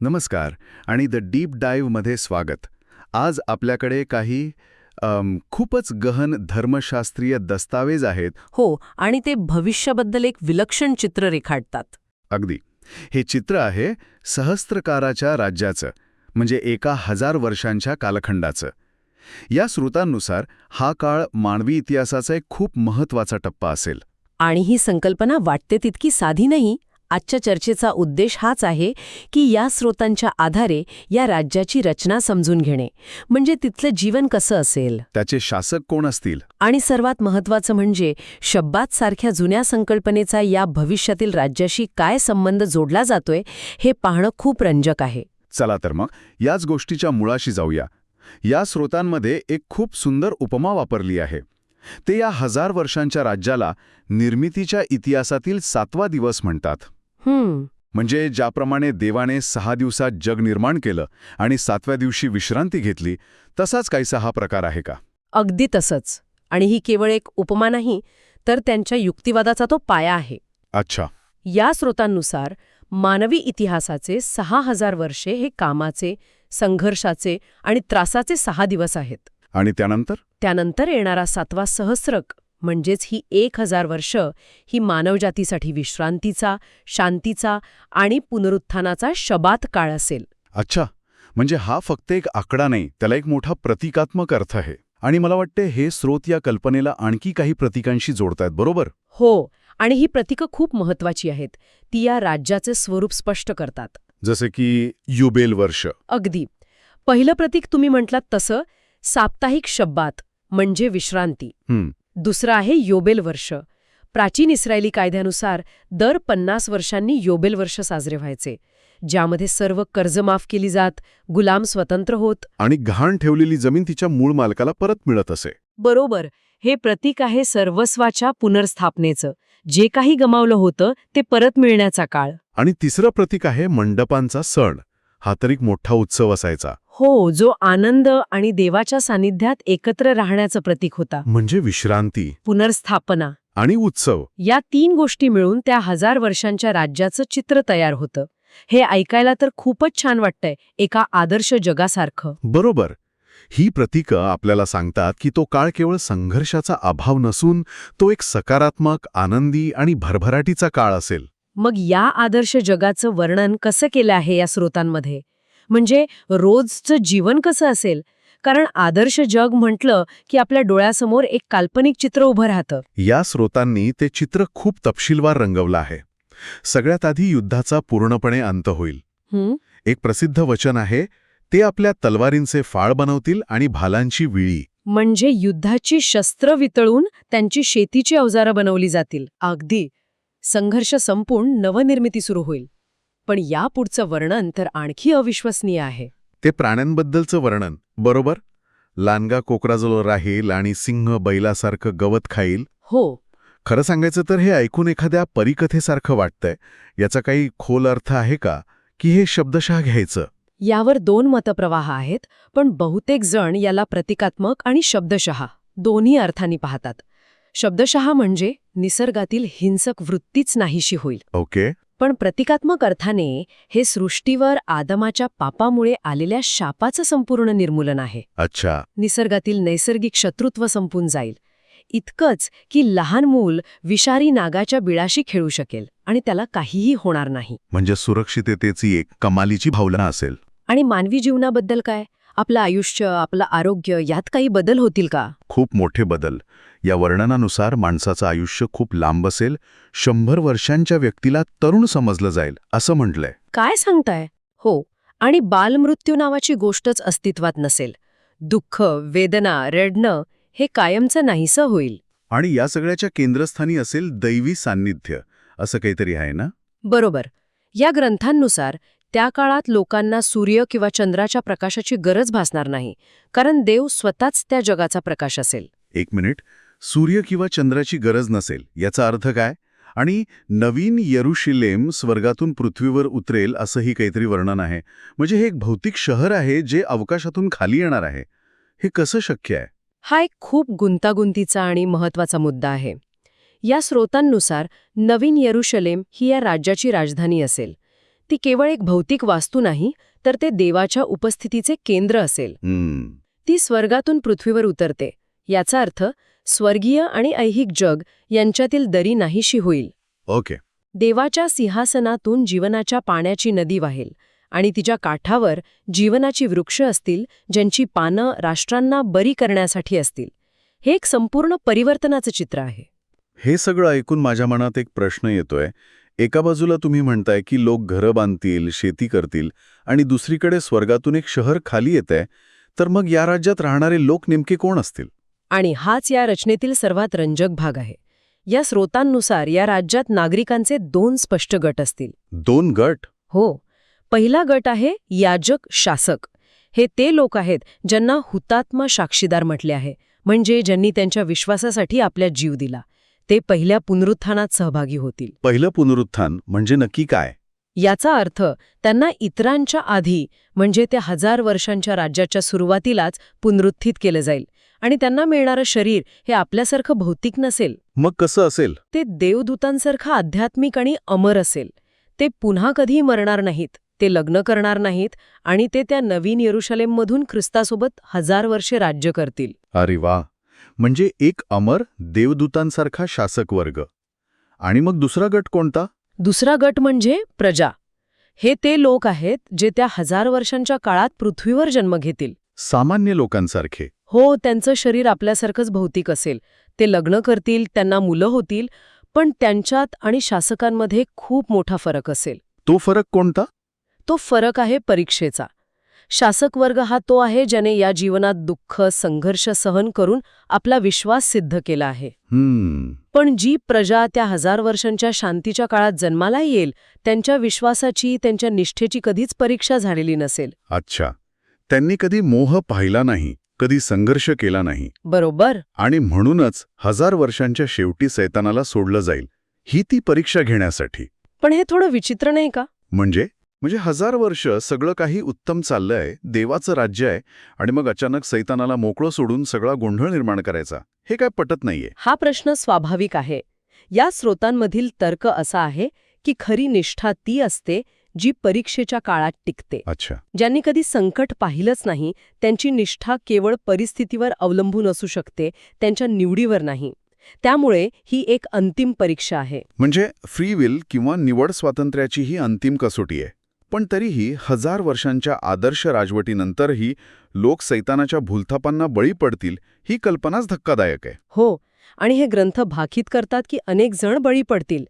नमस्कार आणि the deep डाईव्हमध्ये स्वागत. आज आपल्याकडे काही खूपच गहन धर्मशास्त्रीय दस्तावेज आहेत. हो, आणि ते भविष्याबद्दल एक विलक्षण चित्र रेखाटतात. अगदी. हे चित्र आहे सहस्त्रकाराच्या राज्याचं, म्हणजे एका 1000 वर्षांच्या कालखंडाचं. या स्रोतांनुसार हा काळ मानवी इतिहासाचा एक खूप महत्त्वाचा टप्पा असेल. आणि ही संकल्पना वाटते तितकी साधी नाही. आजच्या चर्चेचा उद्देश हाच आहे की या स्रोतांच्या आधारे या राज्याची रचना समजून घेणे, म्हणजे तिथलं जीवन कसं असेल, त्याचे शासक कोण असतील, आणि सर्वात महत्त्वाचं म्हणजे शब्बात सारख्या जुन्या संकल्पनेचा या भविष्यातील राज्याशी काय संबंध जोडला जातोय हे पाहणं खूप रंजक आहे. चला तर मग याच गोष्टीच्या मुळाशी जाऊया. या स्रोतांमध्ये एक खूप सुंदर उपमा वापरली आहे. ते या 1000 वर्षांच्या राज्याला निर्मितीच्या इतिहासातील 7वा दिवस म्हणतात. म्हणजे ज्याप्रमाणे देवाने 6 दिवसात जग निर्माण केलं आणि 7व्या दिवशी विश्रांती घेतली, तसाच काहीसा हा प्रकार आहे का? अगदी तसंच. आणि ही केवळ एक उपमा नाही, तर त्यांच्या युक्तिवादाचा तो पाया आहे. अच्छा. या स्रोतांनुसार मानवी इतिहासाचे 6000 वर्षे हे कामाचे, संघर्षाचे आणि त्रासाचे 6 दिवस आहेत. आणि त्यानंतर येणारा 7वा सहस्रक म्हणजेच ही 1000 वर्ष ही मानवजातीसाठी विश्रांतीचा, शांतीचा आणि पुनरुत्थानाचा शबात काळ असेल. अच्छा, म्हणजे हा फक्त एक आकडा नाही, त्याला एक मोठा प्रतिकात्मक अर्थ आहे. आणि मला वाटते हे स्रोत या कल्पनेला आणखी काही प्रतिकांशी जोडतायत, बरोबर? हो, आणि ही प्रतीकं खूप महत्वाची आहेत. ती या राज्याचे स्वरूप स्पष्ट करतात. जसे की युबेल वर्ष. अगदी. पहिलं प्रतीक तुम्ही म्हटलात तसं साप्ताहिक शब्बात म्हणजे विश्रांती. दुसरं आहे योबेल वर्ष. प्राचीन इस्रायली कायद्यानुसार दर 50 वर्षांनी योबेल वर्ष साजरे व्हायचे, ज्यामध्ये सर्व कर्ज माफ केली जात, गुलाम स्वतंत्र होत आणि गहाण ठेवलेली जमीन तिच्या मूळ मालकाला परत मिळत असे. बरोबर. हे प्रतीक आहे सर्वस्वाच्या पुनर्स्थापनेचं. जे काही गमावलं होतं ते परत मिळण्याचा काळ. आणि तिसरं प्रतीक आहे मंडपांचा सण. हा तर एक मोठा उत्सव असायचा. हो, जो आनंद आणि देवाच्या सानिध्यात एकत्र राहण्याचं प्रतीक होता. म्हणजे विश्रांती, पुनर्स्थापना आणि उत्सव, या 3 गोष्टी मिळून त्या 1000 वर्षांच्या राज्याचं चित्र तयार होतं. हे ऐकायला तर खूपच छान वाटतंय, एका आदर्श जगासारखं. बरोबर. ही प्रतीकं आपल्याला सांगतात की तो काळ केवळ संघर्षाचा अभाव नसून तो एक सकारात्मक, आनंदी आणि भरभराटीचा काळ असेल. मग या आदर्श जगाचं वर्णन कसं केलं आहे या स्रोतांमध्ये? म्हणजे रोजचं जीवन कसं असेल? कारण आदर्श जग म्हटलं की आपल्या डोळ्यासमोर एक काल्पनिक चित्र उभं राहतं. या स्रोतांनी ते चित्र खूप तपशीलवार रंगवलं आहे. सगळ्यात आधी युद्धाचा पूर्णपणे अंत होईल. एक प्रसिद्ध वचन आहे, ते आपल्या तलवारींचे फाळ बनवतील आणि भालांची विळी. म्हणजे युद्धाची शस्त्र वितळून त्यांची शेतीची अवजारं बनवली जातील. अगदी. संघर्ष संपून नवनिर्मिती सुरू होईल. पण या पुढचं वर्णन तर आणखी अविश्वसनीय आहे. ते प्राण्यांबद्दलचं वर्णन, बरोबर? लांडगा कोकराजवळ राहील आणि सिंह बैलासारखं गवत खाईल. हो. खरं सांगायचं तर हे ऐकून एखाद्या परिकथेसारखं वाटतंय. याचा काही खोल अर्थ आहे का, की हे शब्दशः घ्यायचं? यावर 2 मतप्रवाह आहेत, पण बहुतेक जण याला प्रतिकात्मक आणि शब्दशः दोन्ही अर्थांनी पाहतात. शब्दशः म्हणजे निसर्गातील हिंसक वृत्तीच नाहीशी होईल. ओके. पण प्रतिकात्मक अर्थाने हे सृष्टीवर आदमाच्या पापामुळे आलेल्या शापाचं संपूर्ण निर्मूलन आहे. अच्छा. निसर्गातील नैसर्गिक शत्रुत्व संपून जाईल. इतकंच की लहान मूल विषारी नागाच्या बिळाशी खेळू शकेल आणि त्याला काहीही होणार नाही. म्हणजे सुरक्षिततेची एक कमालीची भावना असेल. आणि मानवी जीवनाबद्दल काय? आपलं आयुष्य, आपलं आरोग्य, यात काही बदल होतील का? खूप मोठे बदल. या वर्णनानुसार माणसाचं आयुष्य खूप लांब असेल. 100 वर्षांच्या व्यक्तीला तरुण समजलं जाईल, असं म्हटलंय. काय सांगताय? हो. आणि बालमृत्यू नावाची गोष्टच अस्तित्वात नसेल. दुःख, वेदना, रडणं हे कायमचं नाहीसं होईल. आणि या सगळ्याच्या केंद्रस्थानी असेल दैवी सान्निध्य, असं काहीतरी आहे ना? बरोबर. या ग्रंथांनुसार त्या काळात लोकांना सूर्य किंवा चंद्राच्या प्रकाशाची गरज भासणार नाही, कारण देव स्वतःच त्या जगाचा प्रकाश असेल. 1 मिनिट. सूर्य किंवा चंद्राची गरज नसेल, याचा अर्थ काय? आणि नवीन येरुशलेम स्वर्गातून पृथ्वीवर उतरेल असंही काहीतरी वर्णन आहे. म्हणजे हे एक भौतिक शहर आहे जे अवकाशातून खाली येणार आहे. हे कसं शक्य आहे? हा एक खूप गुंतागुंतीचा आणि महत्वाचा मुद्दा आहे. या स्रोतांनुसार नवीन येरुशलेम ही या राज्याची राजधानी असेल. ती केवळ एक भौतिक वास्तू नाही, तर ते देवाच्या उपस्थितीचे केंद्र असेल. ती स्वर्गातून पृथ्वीवर उतरते. याचा अर्थ स्वर्गीय आणि ऐहिक जग यांच्यातील दरी नाहीशी होईल. ओके. देवाच्या सिंहासनातून जीवनाच्या पाण्याची नदी वाहेल आणि तिच्या काठावर जीवनाची वृक्ष असतील, ज्यांची पानं राष्ट्रांना बरी करण्यासाठी असतील. हे एक संपूर्ण परिवर्तनाचं चित्र आहे. हे सगळं ऐकून माझ्या मनात एक प्रश्न येतोय. एका बाजूला तुम्ही म्हणताय की लोक घरं बांधतील, शेती करतील आणि दुसरीकडे स्वर्गातून एक शहर खाली येतंय, तर मग या राज्यात राहणारे लोक नेमके कोण असतील? आणि हाच या रचनेतील सर्वात रंजक भाग आहे. या स्रोतांनुसार या राज्यात नागरिकांचे 2 स्पष्ट गट असतील. 2 गट? हो. पहिला गट आहे याजक शासक. हे ते लोक आहेत ज्यांना हुतात्मा साक्षीदार म्हटले आहे, म्हणजे ज्यांनी त्यांच्या विश्वासासाठी आपला जीव दिला. ते पहिल्या पुनरुत्थानात सहभागी होतील. पहिलं पुनरुत्थान म्हणजे नक्की काय? याचा अर्थ त्यांना इतरांच्या आधी, म्हणजे त्या 1000 वर्षांच्या राज्याच्या सुरुवातीलाच पुनरुत्थित केलं जाईल आणि त्यांना मिळणारं शरीर हे आपल्यासारखं भौतिक नसेल. मग कसं असेल? ते देवदूतांसारखं आध्यात्मिक आणि अमर असेल. ते पुन्हा कधीही मरणार नाहीत, ते लग्न करणार नाहीत आणि ते त्या नवीन येरुशलेममधून ख्रिस्तासोबत 1000 वर्षे राज्य करतील. अरे वा! म्हणजे एक अमर देवदूतांसारखा शासक वर्ग. आणि मग दुसरा गट कोणता? दुसरा गट म्हणजे प्रजा. हे ते लोक आहेत जे त्या 1000 वर्षांच्या काळात पृथ्वीवर जन्म घेतील. सामान्य लोकांसारखे? हो, त्यांचं शरीर आपल्यासारखंच भौतिक असेल. ते लग्न करतील, त्यांना मुलं होतील, पण त्यांच्यात आणि शासकांमध्ये खूप मोठा फरक असेल. तो फरक कोणता? तो फरक आहे परीक्षेचा. शासक वर्ग हा तो आहे ज्याने या जीवनात दुःख, संघर्ष सहन करून आपला विश्वास सिद्ध केला आहे. पण जी प्रजा त्या 1000 वर्षांच्या शांतीच्या काळात जन्माला येईल, त्यांच्या विश्वासाची, त्यांच्या निष्ठेची कधीच परीक्षा झालेली नसेल. अच्छा. त्यांनी कधी मोह पाहिला नाही, कधी संघर्ष केला नाही. बरोबर. आणि म्हणूनच 1000 वर्षांच्या शेवटी सैतानाला सोडलं जाईल, ही ती परीक्षा घेण्यासाठी. पण हे थोडं विचित्र नाही का? म्हणजे 1000 वर्ष सगळं काही उत्तम चाललंय, देवाचं राज्य आहे, आणि मग अचानक सैतानाला मोकळं सोडून सगळा गोंधळ निर्माण करायचा, हे काय पटत नाहीये. हा प्रश्न स्वाभाविक आहे. या स्रोतांमधील तर्क असा आहे की खरी निष्ठा ती असते जी परीक्षेच्या काळात टिकते. अच्छा. ज्यांनी कधी संकट पाहिलंच नाही, त्यांची निष्ठा केवळ परिस्थितीवर अवलंबून असू शकते, त्यांच्या निवडीवर नाही. त्यामुळे ही एक अंतिम परीक्षा आहे. म्हणजे फ्री विल किंवा निवड स्वातंत्र्याची ही अंतिम कसोटी आहे. पण तरीही 1000 वर्षांच्या आदर्श राजवटीनंतरही लोक सैतानाच्या भूलथापांना बळी पडतील, ही कल्पनाच धक्कादायक आहे. हो, आणि हे ग्रंथ भाकीत करतात की अनेक जण बळी पडतील.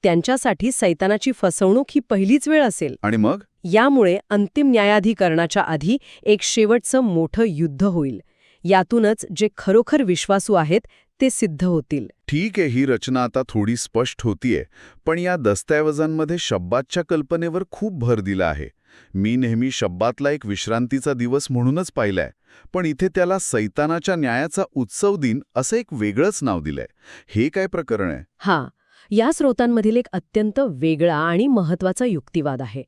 त्यांच्यासाठी सैतानाची फसवणूक ही पहिलीच वेळ असेल. आणि मग यामुळे अंतिम न्यायाधिकरणाच्या आधी एक शेवटचं मोठं युद्ध होईल. यातूनच जे खरोखर विश्वासू आहेत ते सिद्ध होतील. ठीक आहे, ही रचना आता थोडी स्पष्ट होतीये, पण या दस्तऐवजांमध्ये शब्बातच्या कल्पनेवर खूप भर दिला आहे. मी नेहमी शब्बातला एक विश्रांतीचा दिवस म्हणूनच पाहिलाय, पण इथे त्याला सैतानाच्या न्यायाचा उत्सव दिन असं एक वेगळंच नाव दिलंय. हे काय प्रकरण आहे? हां, या स्रोतांमधील एक अत्यंत वेगळा आणि महत्त्वाचा युक्तिवाद आहे.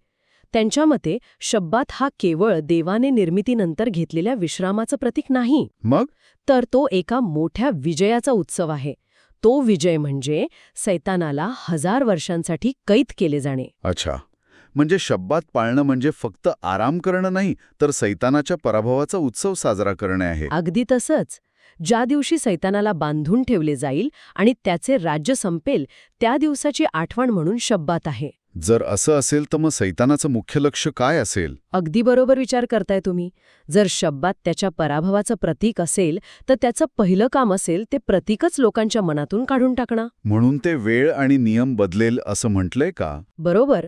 त्यांच्या मते शब्बात हा केवळ देवाने निर्मितीनंतर घेतलेल्या विश्रामाचं प्रतीक नाही, मग तर तो एका मोठ्या विजयाचा उत्सव आहे. तो विजय म्हणजे सैतानाला 1000 वर्षांसाठी कैद केले जाणे. अच्छा. म्हणजे शब्बात पाळणं म्हणजे फक्त आराम करणं नाही, तर सैतानाच्या पराभवाचा उत्सव साजरा करणे आहे. अगदी तसंच. ज्या दिवशी सैतानाला बांधून ठेवले जाईल आणि त्याचे राज्य संपेल, त्या दिवसाची आठवण म्हणून शब्बात आहे. जर असं असेल तर मग सैतानाचं मुख्य लक्ष काय असेल? अगदी बरोबर विचार करताय तुम्ही. जर शब्बात त्याच्या पराभवाचं प्रतीक असेल, तर त्याचं पहिलं काम असेल ते प्रतीकच लोकांच्या मनातून काढून टाकणं. म्हणून ते वेळ आणि नियम बदलेल असं म्हटलंय का? बरोबर.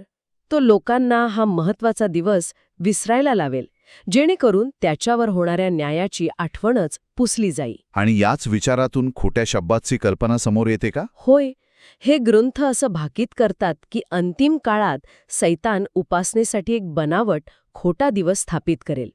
तो लोकांना हा महत्वाचा दिवस विसरायला लावेल, जेणेकरून त्याच्यावर होणाऱ्या न्यायाची आठवणच पुसली जाईल. आणि याच विचारातून खोट्या शब्बातची कल्पना समोर येते का? होय. हे ग्रंथ असं भाकीत करतात की अंतिम काळात सैतान उपासनेसाठी एक बनावट खोटा दिवस स्थापित करेल.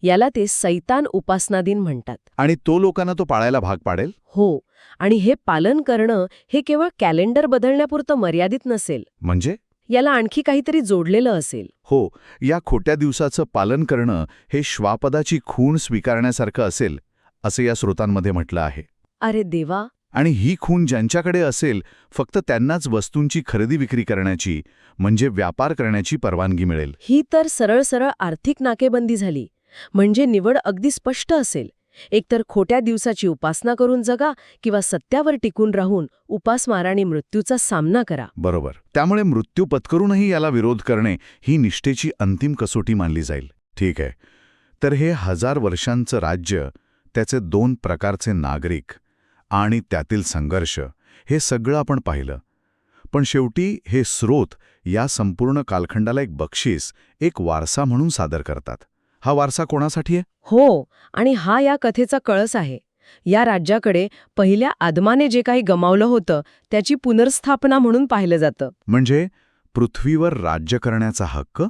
याला ते सैतान उपासना दिन म्हणतात. आणि तो लोकांना तो पाळायला भाग पाडेल? हो. आणि हे पालन करणं हे केवळ कॅलेंडर बदलण्यापुरतं मर्यादित नसेल. म्हणजे याला आणखी काहीतरी जोडलेलं असेल. हो, या खोट्या दिवसाचं पालन करणं हे श्वापदाची खूण स्वीकारण्यासारखं असेल, असं या स्रोतांमध्ये म्हटलं आहे. अरे देवा, आणि ही खूण ज्यांच्याकडे असेल फक्त त्यांनाच वस्तूंची खरेदी विक्री करण्याची म्हणजे व्यापार करण्याची परवानगी मिळेल. ही तर सरळ सरळ आर्थिक नाकेबंदी झाली. म्हणजे निवड अगदी स्पष्ट असेल. एकतर खोट्या दिवसाची उपासना करून जगा किंवा सत्यावर टिकून राहून उपासमार आणि मृत्यूचा सामना करा. बरोबर. त्यामुळे मृत्यू पत्करूनही याला विरोध करणे ही निष्ठेची अंतिम कसोटी मानली जाईल. ठीक आहे. तर हे 1000 वर्षांचं राज्य, त्याचे 2 प्रकारचे नागरिक आणि त्यातील संघर्ष, हे सगळं आपण पाहिलं. पण शेवटी हे स्रोत या संपूर्ण कालखंडाला एक बक्षीस, एक वारसा म्हणून सादर करतात. हा वारसा कोणासाठी आहे? हो, आणि हा या कथेचा कळस आहे. या राज्याकडे पहिल्या आदमाने जे काही गमावलं होतं त्याची पुनर्स्थापना म्हणून पाहिलं जातं. म्हणजे पृथ्वीवर राज्य करण्याचा हक्क,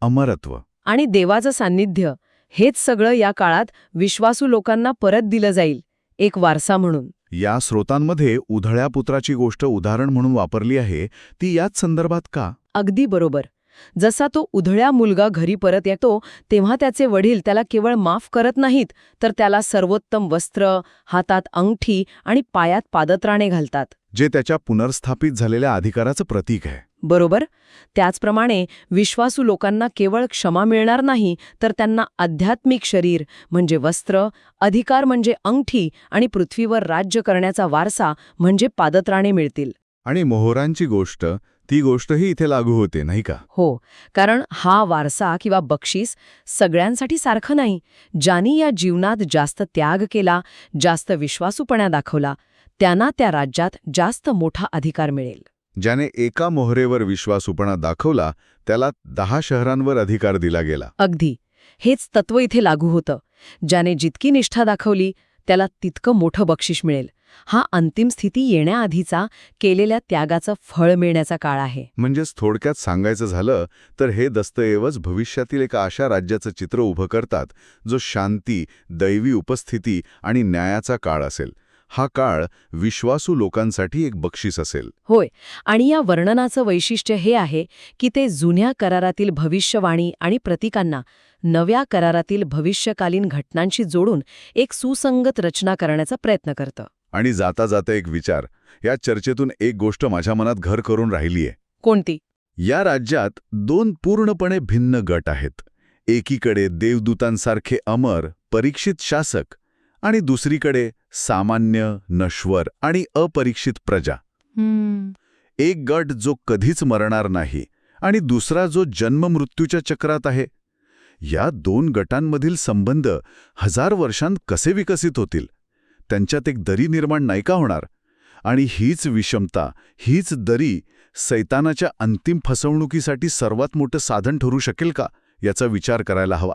अमरत्व आणि देवाचं सान्निध्य, हेच सगळं या काळात विश्वासू लोकांना परत दिलं जाईल, एक वारसा म्हणून. या स्रोतांमध्ये उधळ्या पुत्राची गोष्ट उदाहरण म्हणून वापरली आहे, ती याच संदर्भात का? अगदी बरोबर. जसा तो उधळ्या मुलगा घरी परत येतो तेव्हा त्याचे वडील त्याला केवळ माफ करत नाहीत, तर त्याला सर्वोत्तम वस्त्र, हातात अंगठी आणि पायात पादत्राणे घालतात. जे त्याच्या पुनर्स्थापित झालेल्या अधिकाराचं प्रतीक आहे. बरोबर. त्याचप्रमाणे विश्वासू लोकांना केवळ क्षमा मिळणार नाही, तर त्यांना आध्यात्मिक शरीर म्हणजे वस्त्र, अधिकार म्हणजे अंगठी आणि पृथ्वीवर राज्य करण्याचा वारसा म्हणजे पादत्राणे मिळतील. आणि मोहरांची गोष्ट, ती गोष्टही इथे लागू होते, नाही का? हो, कारण हा वारसा किंवा बक्षीस सगळ्यांसाठी सारखं नाही. ज्यांनी या जीवनात जास्त त्याग केला, जास्त विश्वासूपणा दाखवला, त्यांना त्या राज्यात जास्त मोठा अधिकार मिळेल. ज्याने एका मोहरेवर विश्वासूपणा दाखवला त्याला 10 शहरांवर अधिकार दिला गेला. अगदी. हेच तत्व इथे लागू होतं. ज्याने जितकी निष्ठा दाखवली त्याला तितकं मोठं बक्षीस मिळेल. हा अंतिम स्थिती येण्याआधीचा केलेल्या त्यागाचं फळ मिळण्याचा काळ आहे. म्हणजेच थोडक्यात सांगायचं झालं तर हे दस्तऐवज भविष्यातील एका अशा राज्याचं चित्र उभं करतात जो शांती, दैवी उपस्थिती आणि न्यायाचा काळ असेल. हा काळ विश्वासू लोकांसाठी एक बक्षीस असेल. होय, आणि या वर्णनाचं वैशिष्ट्य हे आहे की ते जुन्या करारातील भविष्यवाणी आणि प्रतीकांना नव्या करारातील भविष्यकालीन घटनांशी जोडून एक सुसंगत रचना करण्याचा प्रयत्न करतं. आणि जाता जाता एक विचार, या चर्चेतून एक गोष्ट माझ्या मनात घर करून राहिलीये. कोणती? या राज्यात 2 पूर्णपणे भिन्न गट आहेत. एकीकडे देवदूतांसारखे अमर, परीक्षित शासक आणि दुसरीकडे सामान्य, नश्वर आणि अपरीक्षित प्रजा. एक गट जो कधीच मरणार नाही आणि दुसरा जो जन्ममृत्यूच्या चक्रात आहे. या 2 गटांमधील संबंध 1000 वर्षांत कसे विकसित होतील? त्यांच्यात एक दरी निर्माण नाही का होणार? आणि हीच विषमता, हीच दरी सैतानाच्या अंतिम फसवणुकीसाठी सर्वात मोठं साधन ठरू शकेल का, याचा विचार करायला हवा.